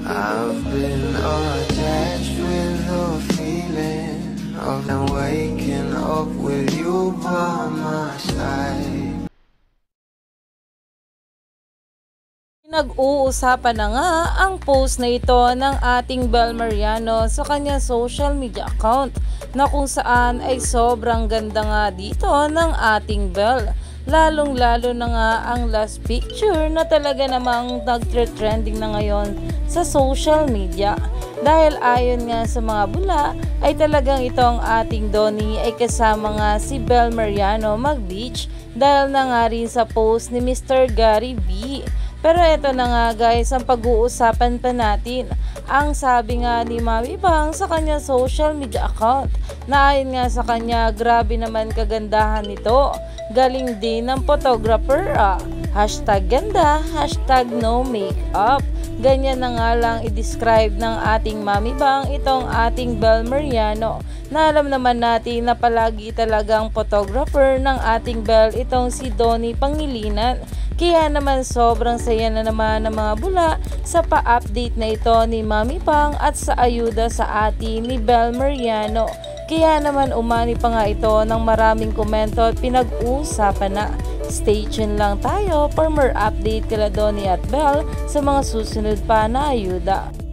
I've been attached with the feeling of waking up with you by my side. Nag-uusapan na nga ang post na ito ng ating Bel Mariano sa kanyang social media account na kung saan ay sobrang ganda nga dito ng ating Bel. Lalong-lalo na nga ang last picture na talaga namang nagtre-trending na ngayon sa social media. Dahil ayon nga sa mga bula ay talagang itong ating Donnie ay kasama nga si Bel Mariano mag-beach dahil na nga rin sa post ni Mr. Gary B. Pero eto na nga guys, ang pag-uusapan pa natin. Ang sabi nga ni Mami Bang sa kanyang social media account na ayon nga sa kanya, grabe naman kagandahan nito. Galing din ng photographer Hashtag ganda, hashtag no makeup. Ganyan na nga lang i-describe ng ating Mami Bang itong ating Bel Mariano na alam naman natin na palagi talagang photographer ng ating Bel itong si Donnie Pangilinan. Kaya naman sobrang saya na naman ng mga bula sa pa-update na ito ni Mami Bang at sa ayuda sa atin ni Bel Mariano. Kaya naman umani pa nga ito ng maraming komento at pinag-uusapan na. Stay tuned lang tayo for more update kila Donnie at Bel sa mga susunod pa na ayuda.